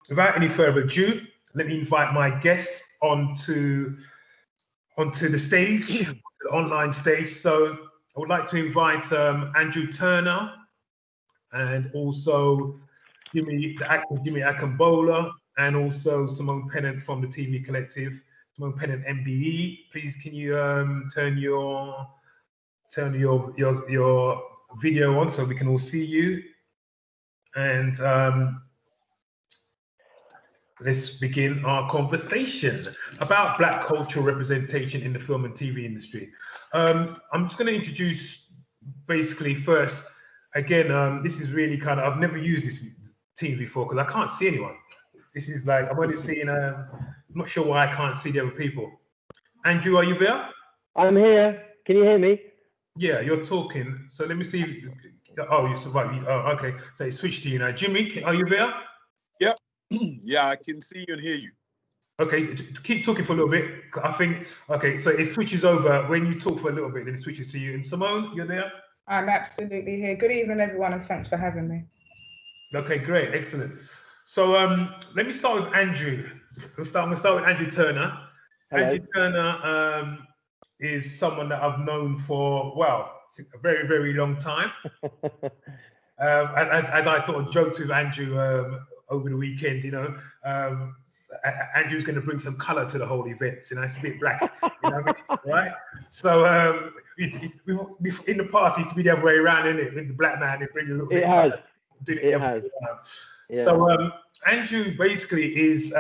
without any further ado, let me invite my guests onto the stage, the online stage. So I would like to invite Andrew Turner and also the actor Jimmy Akingbola, and also Simone Pennant from the TV Collective, Simone Pennant MBE. Please, can you turn your video on so we can all see you? And let's begin our conversation about Black cultural representation in the film and TV industry. I'm just going to introduce basically first, again, this is really kind of, I've never used this team before because I can't see anyone. This is like, I'm only seeing, I'm not sure why I can't see the other people. Andrew, are you there? I'm here. Can you hear me? Yeah, you're talking. So let me see. Oh, you survived. Oh, okay. So it switched to you now. Jimmy, are you there? Yep. Yeah, I can see you and hear you. Okay, keep talking for a little bit. I think, okay, so it switches over when you talk for a little bit, then it switches to you. And Simone, you're there? I'm absolutely here. Good evening, everyone, and thanks for having me. Okay, great, excellent. So let me start with Andrew. I'm gonna start with Andrew Turner. Hello. Andrew Turner is someone that I've known for, well, a very, very long time. As I sort of joked with Andrew over the weekend, you know, Andrew's going to bring some colour to the whole event. You know, it's a bit black, you know what I mean? Right? So in the past, it used to be the other way around, isn't it? With the black man, they bring a little bit. It has. Yeah. So Andrew basically is,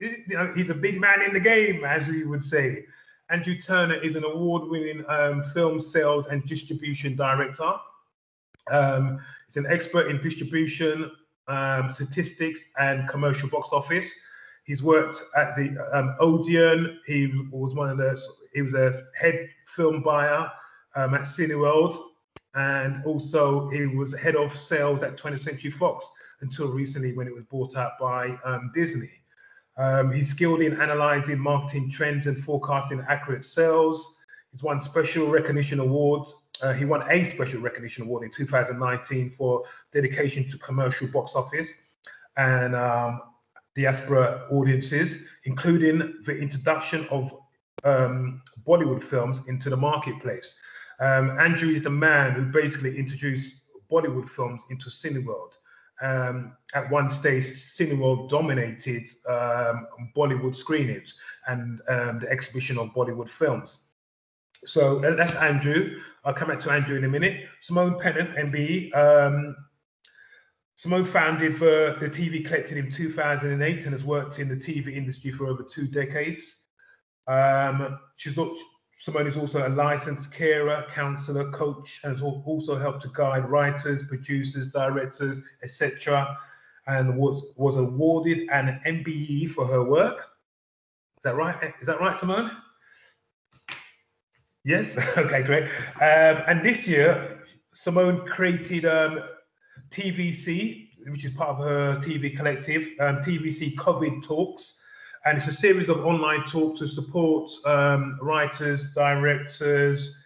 you know, he's a big man in the game, as we would say. Andrew Turner is an award-winning film sales and distribution director. He's an expert in distribution, statistics, and commercial box office. He's worked at the Odeon. He was a head film buyer at Cineworld, and also he was head of sales at 20th Century Fox until recently when it was bought out by Disney. He's skilled in analyzing marketing trends and forecasting accurate sales. He's won special recognition awards. He won a special recognition award in 2019 for dedication to commercial box office and diaspora audiences, including the introduction of Bollywood films into the marketplace. Andrew is the man who basically introduced Bollywood films into Cineworld. At one stage, Cineworld dominated Bollywood screenings and the exhibition of Bollywood films. So that's Andrew. I'll come back to Andrew in a minute. Simone Pennant, MBE. Simone founded the TV Collective in 2008 and has worked in the TV industry for over 2 decades. Simone is also a licensed carer, counselor, coach, and has also helped to guide writers, producers, directors, etc. And was awarded an MBE for her work. Is that right? Is that right, Simone? Yes. Okay, great. And this year, Simone created TVC, which is part of her TV collective, TVC COVID Talks. And it's a series of online talks to support writers, directors,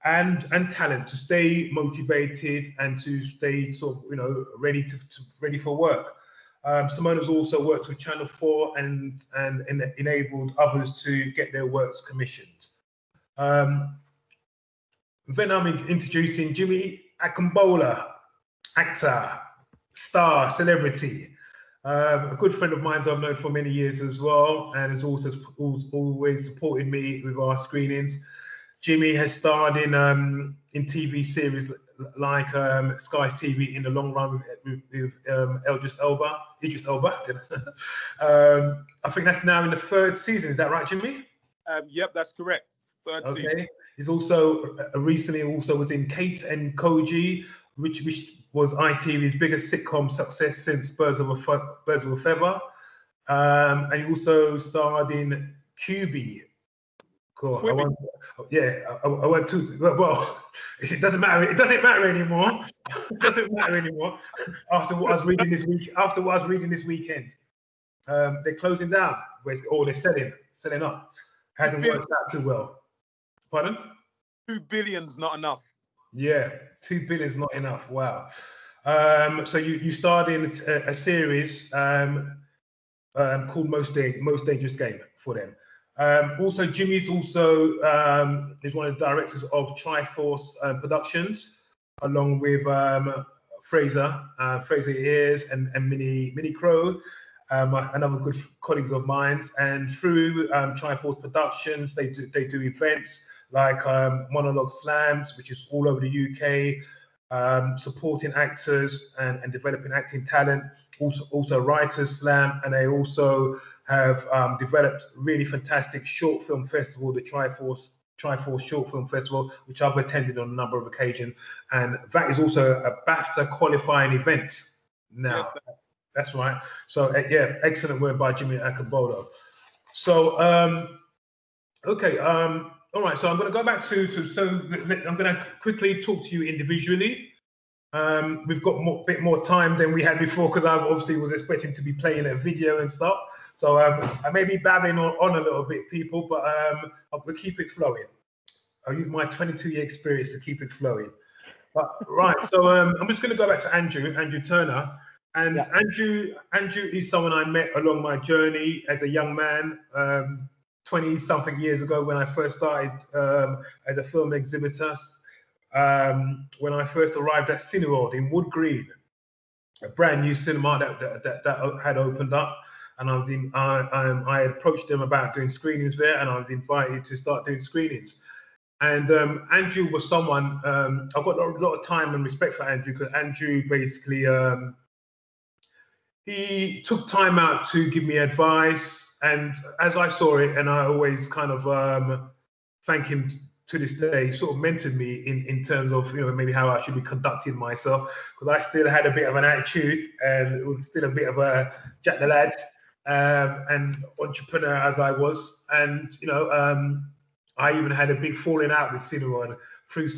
and talent to stay motivated and to stay sort of, you know, ready for work. Simone has also worked with Channel 4 and enabled others to get their works commissioned. Then I'm introducing Jimmy Akingbola, actor, star, celebrity. A good friend of mine I've known for many years as well, and has also always supported me with our screenings. Jimmy has starred in TV series like Sky's TV in the long run with Idris Elba. I think that's now in the 3rd season. Is that right, Jimmy? Yep, that's correct. 3rd season. He's also recently was in Kate and Koji, which was ITV's biggest sitcom success since Birds of a Feather. And he also starred in QB. Cool. I went to, well, it doesn't matter. It doesn't matter anymore. It doesn't matter anymore. After what I was reading this weekend, they're closing down, or they're selling up. Hasn't worked out too well. Pardon? 2 billion's not enough. Yeah, 2 billion's not enough. Wow. So you starred in a series called Most Dangerous Game for them. Also, Jimmy's also is one of the directors of Triforce Productions, along with Fraser Ayers and Minnie Crow, another good colleagues of mine. And through Triforce Productions, they do events like Monologue Slams, which is all over the UK, supporting actors and developing acting talent. Also Writers Slam, and they also have developed really fantastic short film festival, the Triforce Short Film Festival, which I've attended on a number of occasions, and that is also a BAFTA qualifying event. Now, yes, that's right. So yeah, excellent work by Jimmy Akingbola. So okay, all right. So I'm going to go back to so I'm going to quickly talk to you individually. We've got a bit more time than we had before because I obviously was expecting to be playing a video and stuff. So I may be babbling on a little bit, people, but we'll keep it flowing. I'll use my 22-year experience to keep it flowing. But, right, so I'm just going to go back to Andrew Turner. And yeah. Andrew is someone I met along my journey as a young man, 20-something years ago when I first started as a film exhibitor. When I first arrived at Cineworld in Wood Green, a brand new cinema that had opened up, and I approached them about doing screenings there, and I was invited to start doing screenings. And Andrew was someone I've got a lot of time and respect for Andrew, because Andrew basically he took time out to give me advice, and as I saw it, and I always kind of thank him to this day, sort of mentored me in terms of, you know, maybe how I should be conducting myself, because I still had a bit of an attitude and it was still a bit of a Jack the Lad and entrepreneur as I was. And, you know, I even had a big falling out with Cineworld through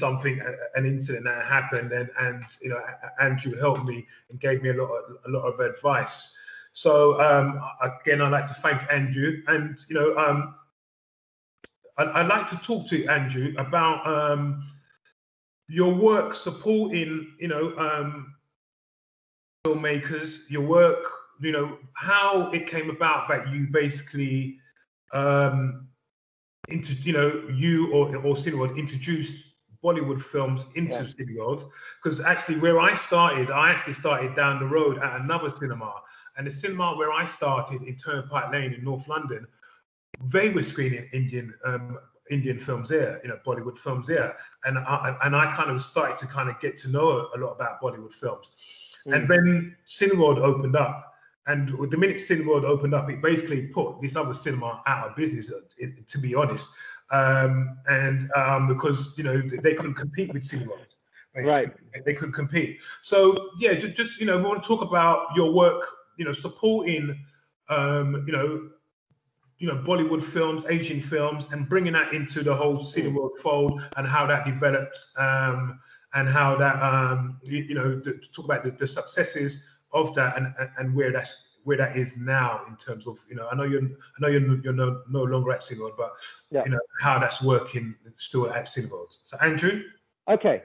an incident that happened, and you know, Andrew helped me and gave me a lot of advice. So again, I'd like to thank Andrew, and you know, I'd like to talk to Andrew about your work supporting, you know, filmmakers, your work, you know, how it came about that you basically, you know, you or Cineworld introduced Bollywood films into Cineworld, because actually where I actually started down the road at another cinema, and the cinema where I started in Turnpike Lane in North London, they were screening Indian films there, you know, Bollywood films there, and I kind of started to kind of get to know a lot about Bollywood films. And then Cineworld opened up, and the minute Cineworld opened up, it basically put this other cinema out of business, to be honest, because, you know, they couldn't compete with Cineworld. Right, they couldn't compete. So yeah, just you know, we want to talk about your work, you know, supporting you know, Bollywood films, Asian films, and bringing that into the whole Cineworld fold, and how that develops, and how that you know, to talk about the successes of that, and where that is now in terms of, you know, I know you're no longer at Cineworld, but you know how that's working still at Cineworld. So Andrew. Okay,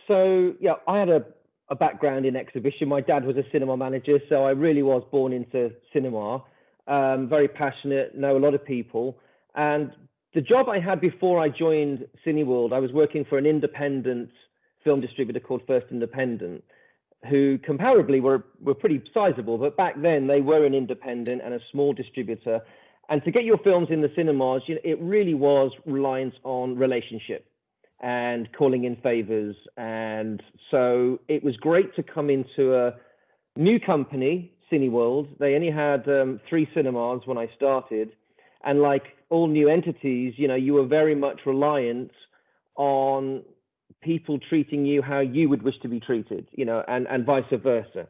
so yeah, I had a background in exhibition. My dad was a cinema manager, so I really was born into cinema. Very passionate, know a lot of people. And the job I had before I joined Cineworld, I was working for an independent film distributor called First Independent, who comparably were pretty sizable, but back then they were an independent and a small distributor. And to get your films in the cinemas, you know, it really was reliant on relationship and calling in favors. And so it was great to come into a new company, Cineworld. They only had 3 cinemas when I started, and like all new entities, you know, you were very much reliant on people treating you how you would wish to be treated, you know, and vice versa.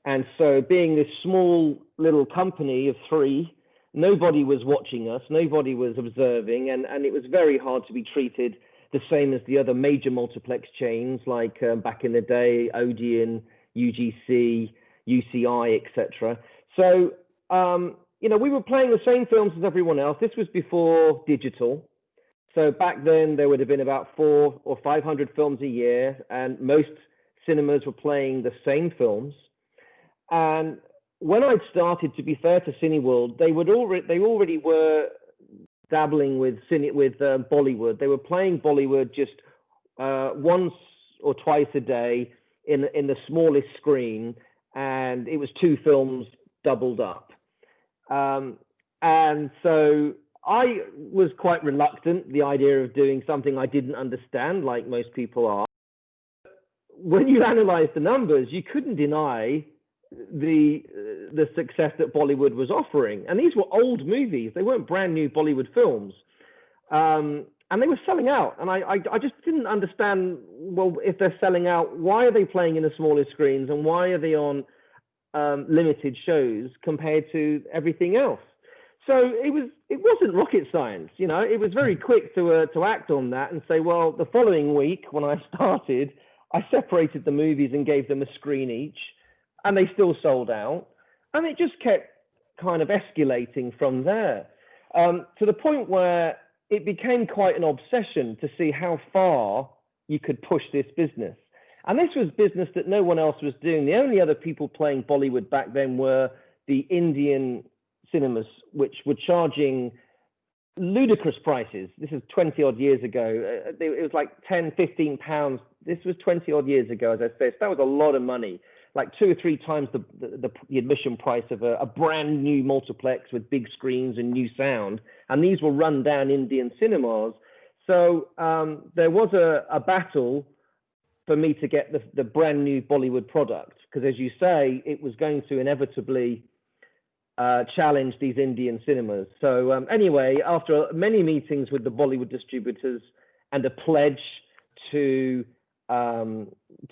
And so being this small little company of 3, nobody was watching us, nobody was observing, and it was very hard to be treated the same as the other major multiplex chains, like back in the day, Odeon, UGC, UCI, etc. So, you know, we were playing the same films as everyone else. This was before digital. So back then there would have been about 400 or 500 films a year, and most cinemas were playing the same films. And when I'd started, to be fair to Cineworld, they already were dabbling with Bollywood. They were playing Bollywood just once or twice a day in the smallest screen, and it was 2 films doubled up. And so I was quite reluctant, the idea of doing something I didn't understand, like most people are. When you analyze the numbers, you couldn't deny the success that Bollywood was offering. And these were old movies. They weren't brand new Bollywood films. And they were selling out. And I just didn't understand, well, if they're selling out, why are they playing in the smaller screens and why are they on limited shows compared to everything else? So it wasn't rocket science, you know. It was very quick to act on that and say, well, the following week when I started, I separated the movies and gave them a screen each, and they still sold out. And it just kept kind of escalating from there, to the point where it became quite an obsession to see how far you could push this business. And this was business that no one else was doing. The only other people playing Bollywood back then were the Indian cinemas, which were charging ludicrous prices. This is 20 odd years ago. It was like 10, 15 pounds. This was 20 odd years ago, as I say. So that was a lot of money, like 2 or 3 times the admission price of a brand new multiplex with big screens and new sound. And these were run down Indian cinemas. So there was a battle for me to get the brand new Bollywood product, because as you say, it was going to inevitably challenge these Indian cinemas. So anyway, after many meetings with the Bollywood distributors and a pledge to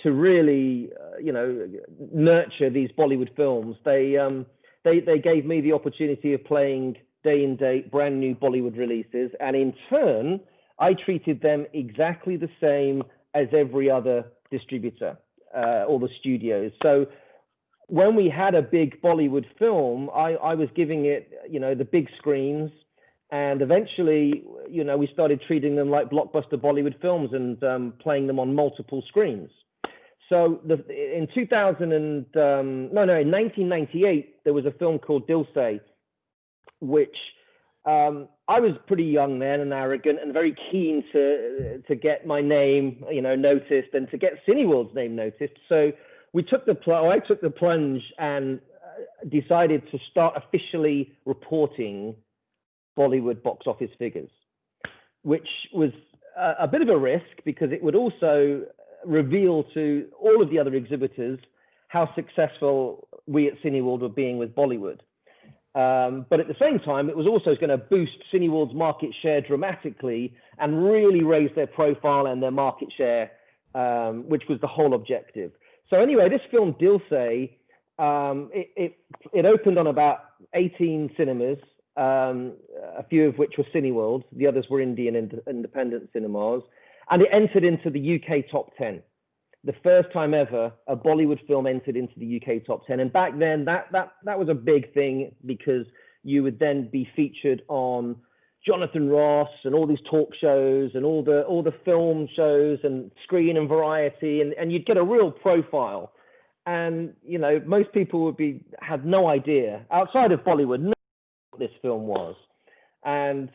really, nurture these Bollywood films, they gave me the opportunity of playing day and date brand new Bollywood releases, and in turn, I treated them exactly the same as every other distributor or the studios. So when we had a big Bollywood film, I was giving it, the big screens, and eventually, we started treating them like blockbuster Bollywood films and playing them on multiple screens. So in 1998, there was a film called Dil Se, which I was pretty young then and arrogant and very keen to get my name, noticed, and to get Cineworld's name noticed. So I took the plunge and decided to start officially reporting Bollywood box office figures, which was a bit of a risk because it would also reveal to all of the other exhibitors how successful we at Cineworld were being with Bollywood. But at the same time, it was also going to boost Cineworld's market share dramatically and really raise their profile and their market share, which was the whole objective. So anyway, this film Dil Se, it opened on about 18 cinemas, a few of which were Cineworld, the others were Indian independent cinemas, and it entered into the UK top 10. The first time ever a Bollywood film entered into the UK top 10. And back then, that was a big thing because you would then be featured on Jonathan Ross and all these talk shows and all the film shows and Screen and Variety, and you'd get a real profile. And most people had no idea outside of Bollywood what this film was, and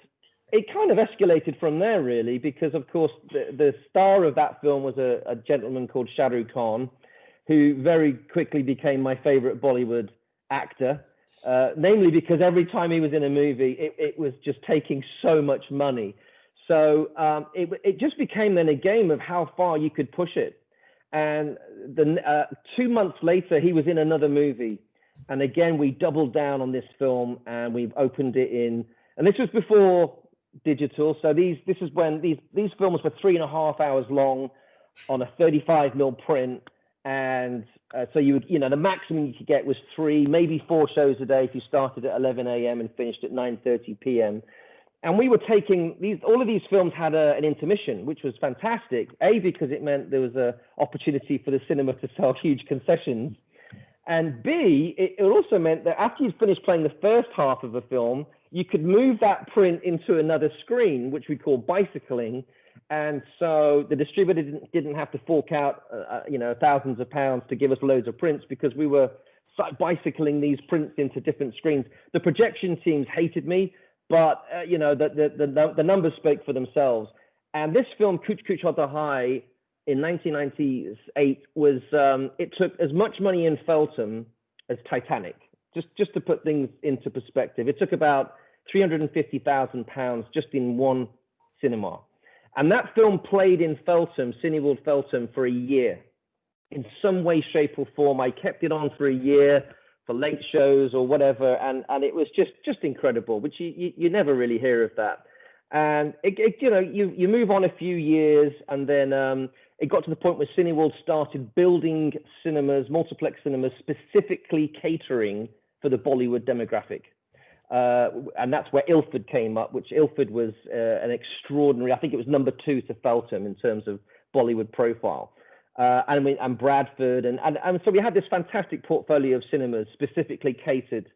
it kind of escalated from there really, because of course the star of that film was a gentleman called Shah Rukh Khan, who very quickly became my favorite Bollywood actor. Namely because every time he was in a movie, it was just taking so much money. So it just became then a game of how far you could push it. And 2 months later, he was in another movie. And again, we doubled down on this film and we've opened it in. And this was before digital. So this is when these films were 3.5 hours long on a 35mm print. And so you would, the maximum you could get was 3, maybe 4 shows a day if you started at 11 a.m. and finished at 9:30 p.m. And we were taking all of these films had an intermission, which was fantastic. A, because it meant there was an opportunity for the cinema to sell huge concessions. And B, it also meant that after you'd finished playing the first half of a film, you could move that print into another screen, which we call bicycling. And so the distributor didn't have to fork out, thousands of pounds to give us loads of prints, because we were bicycling these prints into different screens. The projection teams hated me, but the numbers spoke for themselves. And this film, Kuch Kuch Hotta Hai, in 1998 was, it took as much money in Feltham as Titanic. Just to put things into perspective, it took about £350,000 just in one cinema. And that film played in Feltham, Cineworld Feltham, for a year. In some way, shape or form, I kept it on for a year for late shows or whatever, and it was just incredible, which you never really hear of that. And you move on a few years, and then it got to the point where Cineworld started building cinemas, multiplex cinemas, specifically catering for the Bollywood demographic. And that's where Ilford came up, which Ilford was an extraordinary, I think it was number 2 to Feltham in terms of Bollywood profile. And Bradford. And so we had this fantastic portfolio of cinemas specifically catered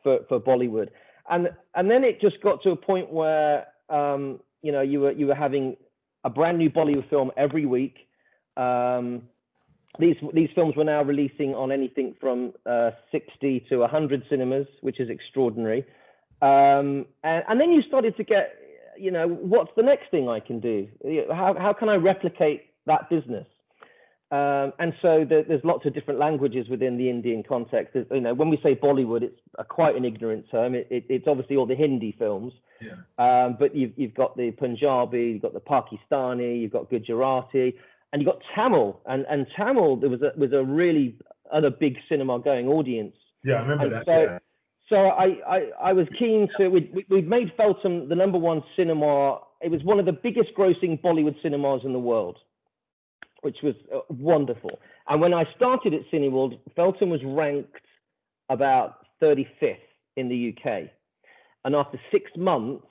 for Bollywood. And then it just got to a point where, you were having a brand new Bollywood film every week. These films were now releasing on anything from 60 to 100 cinemas, which is extraordinary. And then you started to get, what's the next thing I can do? How can I replicate that business? And so there's lots of different languages within the Indian context. When we say Bollywood, it's quite an ignorant term. It's obviously all the Hindi films. Yeah. But you've got the Punjabi, you've got the Pakistani, you've got Gujarati, and you've got Tamil. And Tamil, there was a really other big cinema going audience. Yeah, I remember that. So, so I was keen to, we'd made Feltham the #1 cinema. It was one of the biggest grossing Bollywood cinemas in the world, which was wonderful. And when I started at Cineworld, Feltham was ranked about 35th in the UK. And after 6 months,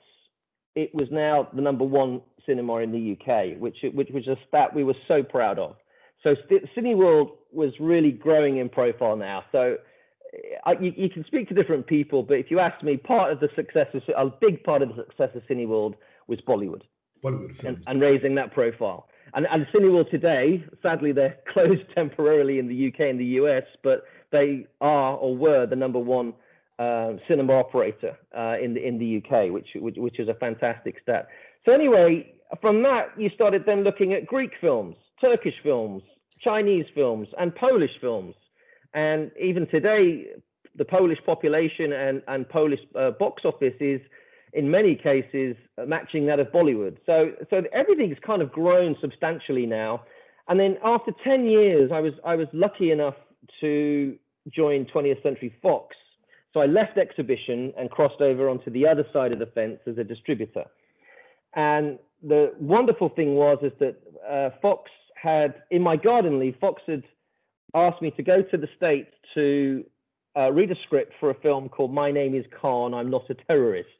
it was now the #1 cinema in the UK, which was a stat we were so proud of. So Cineworld was really growing in profile now. So you can speak to different people, but if you ask me, a big part of the success of Cineworld was Bollywood and raising that profile. And Cineworld today, sadly, they're closed temporarily in the UK and the US, but they are or were the #1 cinema operator in the UK, which is a fantastic stat. So anyway, from that, you started then looking at Greek films, Turkish films, Chinese films, and Polish films. And even today, the Polish population and Polish box office is, in many cases, matching that of Bollywood. So everything's kind of grown substantially now. And then after 10 years, I was lucky enough to join 20th Century Fox. So I left exhibition and crossed over onto the other side of the fence as a distributor. And the wonderful thing was that Fox had, in my garden leave, Fox had asked me to go to the States to read a script for a film called My Name is Khan, I'm Not a Terrorist.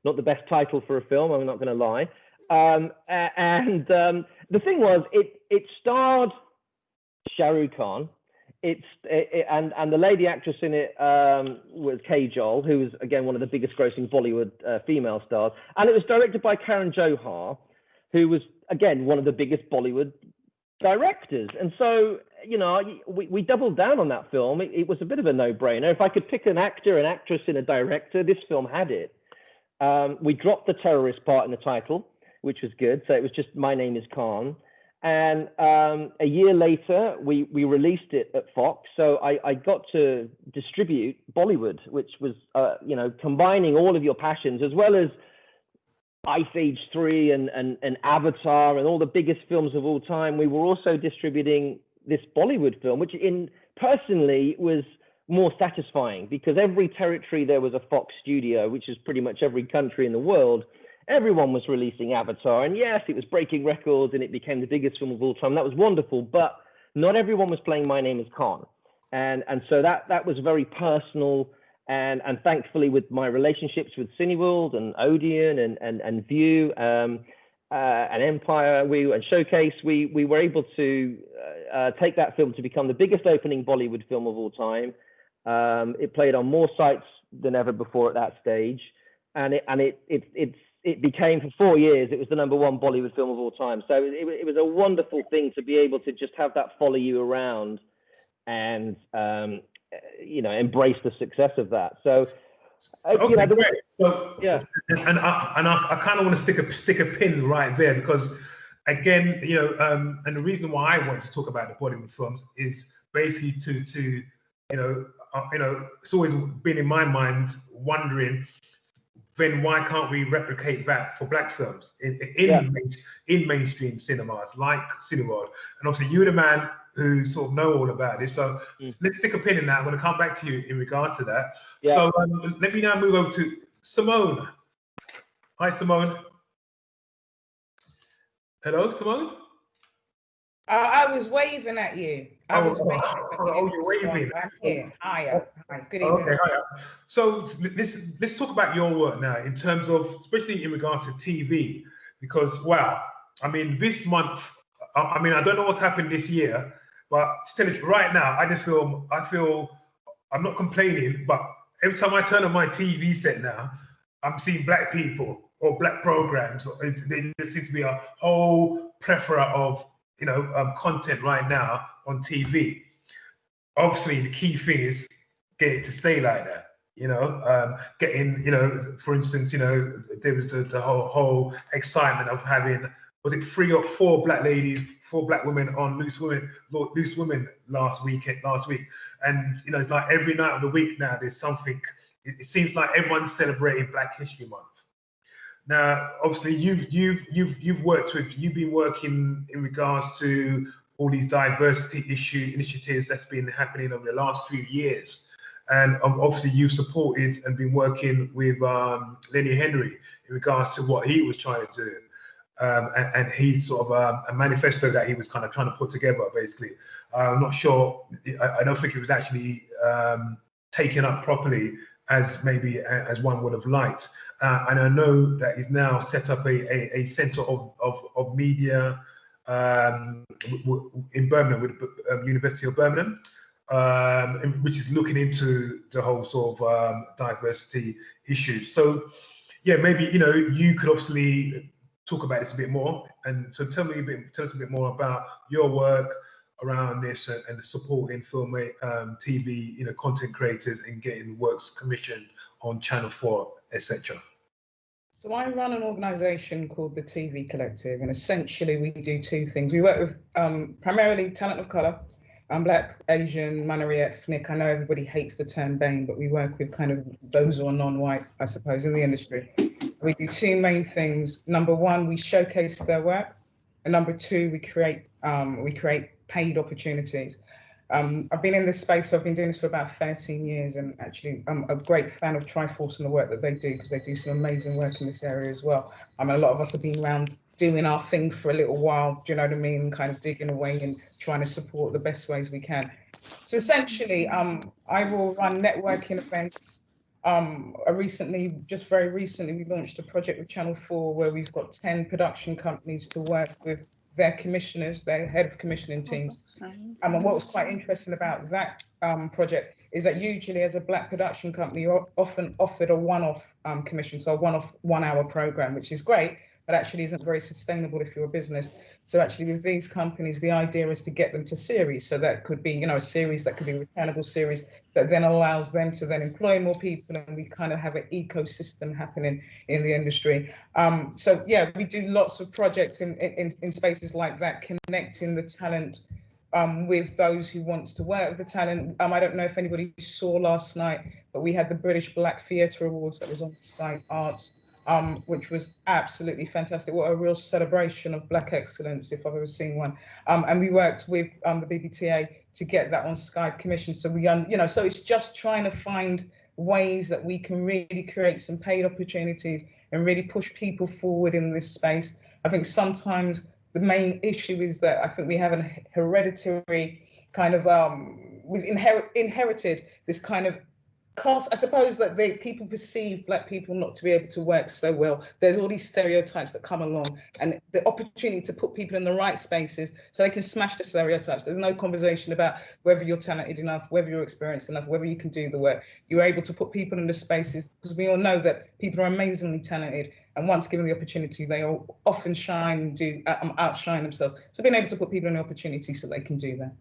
Not the best title for a film, I'm not going to lie. The thing was, it starred Shah Rukh Khan. And the lady actress in it was Kajol, who was, again, one of the biggest grossing Bollywood female stars. And it was directed by Karan Johar, who was, again, one of the biggest Bollywood directors. And so, we doubled down on that film. It was a bit of a no-brainer. If I could pick an actor, an actress, and a director, this film had it. We dropped the terrorist part in the title, which was good. So it was just My Name is Khan. And a year later, we released it at Fox. So I got to distribute Bollywood, which was, combining all of your passions, as well as Ice Age 3 and Avatar and all the biggest films of all time. We were also distributing this Bollywood film, which personally was more satisfying, because every territory there was a Fox studio, which is pretty much every country in the world. Everyone was releasing Avatar, and yes, it was breaking records and it became the biggest film of all time. That was wonderful, but not everyone was playing My Name is Khan. And so that was very personal, and thankfully with my relationships with Cineworld and Odeon and View and Empire and Showcase, we were able to take that film to become the biggest opening Bollywood film of all time. It played on more sites than ever before at that stage, and it's it became, for 4 years, it was the #1 Bollywood film of all time. So it was a wonderful thing to be able to just have that follow you around and, embrace the success of that. So, Okay, great. So, yeah, and I kind of want to stick a pin right there, because again, and the reason why I wanted to talk about the Bollywood films is basically to it's always been in my mind wondering, then why can't we replicate that for black films in mainstream cinemas like Cineworld? And obviously you're the man who sort of know all about this. So let's stick a pin in that. I'm going to come back to you in regards to that. Yeah. So let me now move over to Simone. Hi, Simone. Hello, Simone. I was waving at you. You're waving. I'm here. Hi. Good evening. Okay, hiya. So let's talk about your work now, in terms of, especially in regards to TV, because wow, I mean, this month, I don't know what's happened this year, but still, right now, I feel, I'm not complaining, but every time I turn on my TV set now, I'm seeing black people or black programs. There just seems to be a whole plethora of content right now on TV. Obviously, the key thing is get it to stay like that. For instance, there was the whole excitement of having, was it 3 or 4 black women on Loose Women last week, and it's like every night of the week now there's something. It seems like everyone's celebrating Black History Month. Now, obviously, you've been working in regards to all these diversity initiatives that's been happening over the last few years, and obviously you've supported and been working with Lenny Henry in regards to what he was trying to do, and he's sort of a manifesto that he was kind of trying to put together. Basically, I'm not sure. I don't think it was actually taken up properly as one would have liked. And I know that he's now set up a centre of media in Birmingham, with University of Birmingham, which is looking into the whole sort of diversity issues. So yeah, maybe you could obviously talk about this a bit more, and so tell us a bit more about your work around this and supporting film, TV, content creators and getting works commissioned on Channel 4, etc. So I run an organisation called the TV Collective, and essentially we do 2 things. We work with primarily talent of colour, Black, Asian, minority ethnic. I know everybody hates the term BAME, but we work with kind of those who are non-white, I suppose, in the industry. We do 2 main things. Number 1, we showcase their work, and number 2, we create paid opportunities. I've been in this space, I've been doing this for about 13 years, and actually I'm a great fan of Triforce and the work that they do, because they do some amazing work in this area as well. A lot of us have been around doing our thing for a little while, do you know what I mean, kind of digging away and trying to support the best ways we can. So essentially, I will run networking events. Very recently, we launched a project with Channel 4 where we've got 10 production companies to work with their commissioners, their head of commissioning teams. And what was quite interesting about that project is that usually as a Black production company, you're often offered a one-off commission, so a one-off 1-hour program, which is great, but actually isn't very sustainable if you're a business. So actually with these companies, the idea is to get them to series. So that could be, a series that could be a returnable series that then allows them to then employ more people, and we kind of have an ecosystem happening in the industry. So yeah, we do lots of projects in spaces like that, connecting the talent with those who wants to work with the talent. I don't know if anybody saw last night, but we had the British Black Theatre Awards that was on Sky Arts, which was absolutely fantastic. What a real celebration of Black excellence, if I've ever seen one. And we worked with the BBTA to get that on Sky Commission. So so it's just trying to find ways that we can really create some paid opportunities and really push people forward in this space. I think sometimes the main issue is that I think we have an hereditary kind of, we've inherited this kind of I suppose that people perceive Black people not to be able to work so well. There's all these stereotypes that come along, and the opportunity to put people in the right spaces so they can smash the stereotypes. There's no conversation about whether you're talented enough, whether you're experienced enough, whether you can do the work. You're able to put people in the spaces, because we all know that people are amazingly talented, and once given the opportunity, they all often shine and do outshine themselves. So being able to put people in the opportunity so they can do that.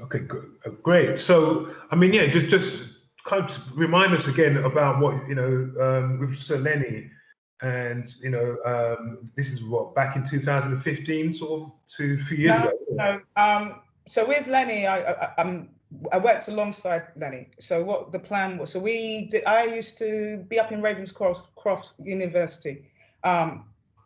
Okay, good. Great. So, I mean, yeah, just kind of remind us again about what, with Sir Lenny, and, this is what, back in 2015, sort of 2-3 years ago? No. So with Lenny, I worked alongside Lenny. So what the plan was, I used to be up in Ravenscroft University.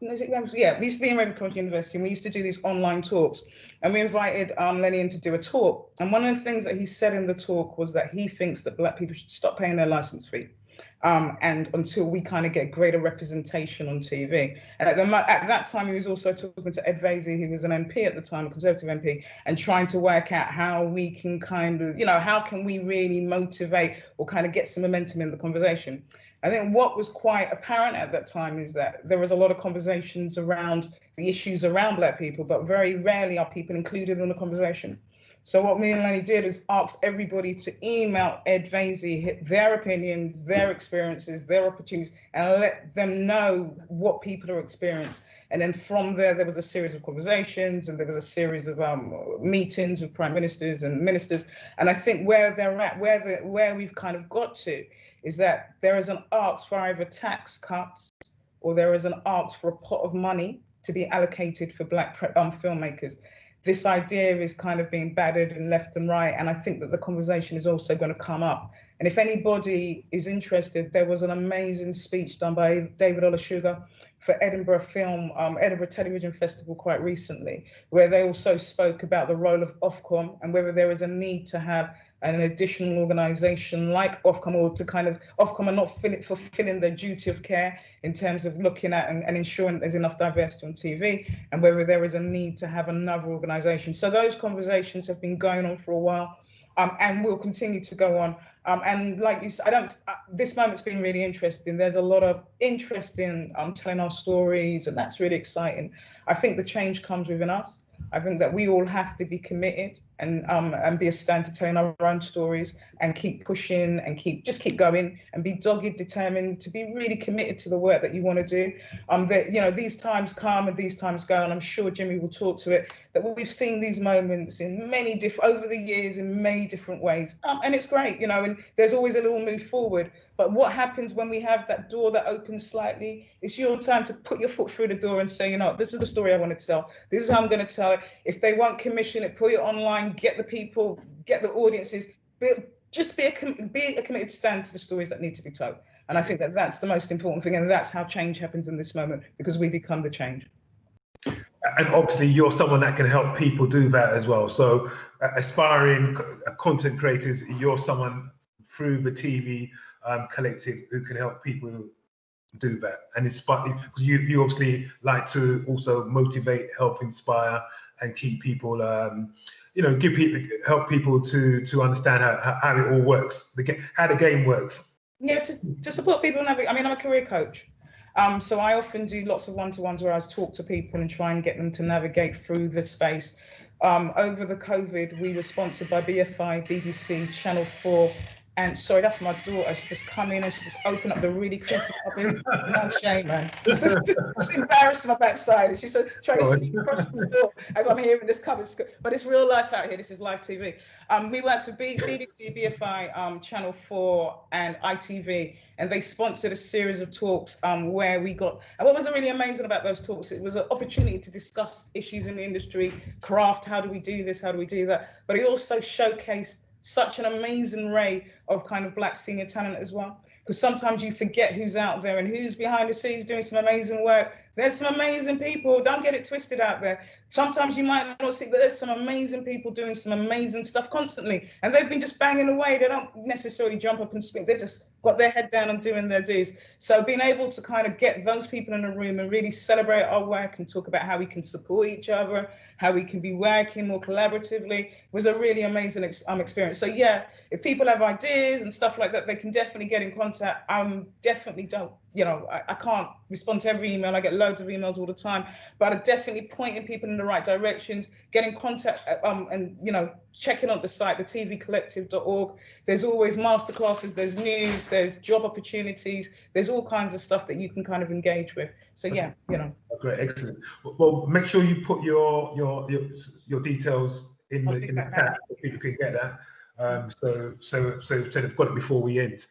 We used to be in Ravenscroft University, and we used to do these online talks, and we invited Lenny in to do a talk. And one of the things that he said in the talk was that he thinks that Black people should stop paying their license fee, and until we kind of get greater representation on TV. And at that time, he was also talking to Ed Vaizey, who was an MP at the time, a Conservative MP, and trying to work out how we can kind of, how can we really motivate or kind of get some momentum in the conversation. I think what was quite apparent at that time is that there was a lot of conversations around the issues around Black people, but very rarely are people included in the conversation. So what me and Lenny did is asked everybody to email Ed Vaizey their opinions, their experiences, their opportunities, and let them know what people are experiencing. And then from there was a series of conversations, and there was a series of meetings with prime ministers and ministers. And I think where they're at, where we've kind of got to, is that there is an ask for either tax cuts, or there is an ask for a pot of money to be allocated for Black filmmakers. This idea is kind of being battered and left and right, and I think that the conversation is also going to come up. And if anybody is interested, there was an amazing speech done by David Olusoga for Edinburgh Television Festival quite recently, where they also spoke about the role of Ofcom and whether there is a need to have an additional organisation like Ofcom, or to kind of, Ofcom are not fulfilling their duty of care in terms of looking at and ensuring there's enough diversity on TV, and whether there is a need to have another organisation. So those conversations have been going on for a while, and will continue to go on. And like you said, this moment's been really interesting. There's a lot of interest in telling our stories, and that's really exciting. I think the change comes within us. I think that we all have to be committed and be a stand to telling our own stories, and keep pushing and keep going, and be dogged, determined, to be really committed to the work that you want to do. These times come and these times go, and I'm sure Jimmy will talk to it, that we've seen these moments in many different, over the years, in many different ways. And it's great, and there's always a little move forward. But what happens when we have that door that opens slightly? It's your time to put your foot through the door and say, this is the story I want to tell. This is how I'm going to tell it. If they won't commission it, put it online, get the people, get the audiences, just be a committed stand to the stories that need to be told. And I think that that's the most important thing, and that's how change happens in this moment, because we become the change. And obviously you're someone that can help people do that as well. So aspiring content creators, you're someone through the TV collective who can help people do that and inspire. You obviously like to also motivate, help inspire, and keep people, help people to understand how it all works, how the game works. Yeah, to support people. I'm a career coach. So I often do lots of one-to-ones where I talk to people and try and get them to navigate through the space. Over the COVID, we were sponsored by BFI, BBC, Channel 4. And sorry, that's my daughter. She just come in and she just opened up the really creepy cupboard. No shame, man. Just embarrassing my backside. And she's trying to sneak across the floor as I'm hearing this cupboard. But it's real life out here. This is live TV. We worked with BBC, BFI, Channel 4, and ITV, and they sponsored a series of talks where we got. And what was really amazing about those talks? It was an opportunity to discuss issues in the industry, craft. How do we do this? How do we do that? But it also showcased such an amazing array of kind of Black senior talent as well, because sometimes you forget who's out there and who's behind the scenes doing some amazing work. There's some amazing people, don't get it twisted out there. Sometimes you might not see that there's some amazing people doing some amazing stuff constantly, and they've been just banging away. They don't necessarily jump up and speak, they're just got their head down and doing their dues. So being able to kind of get those people in a room and really celebrate our work and talk about how we can support each other, how we can be working more collaboratively was a really amazing experience. So yeah, if people have ideas and stuff like that, they can definitely get in contact. Definitely don't, you know, I can't respond to every email. I get loads of emails all the time, but I'm definitely pointing people in the right directions, get in contact and, you know, checking out the site, the tvcollective.org. There's always masterclasses, there's news, there's job opportunities, there's all kinds of stuff that you can kind of engage with. So yeah, you know. Great, excellent. Well, make sure you put your details in the chat so people can get that. So they've got it before we end.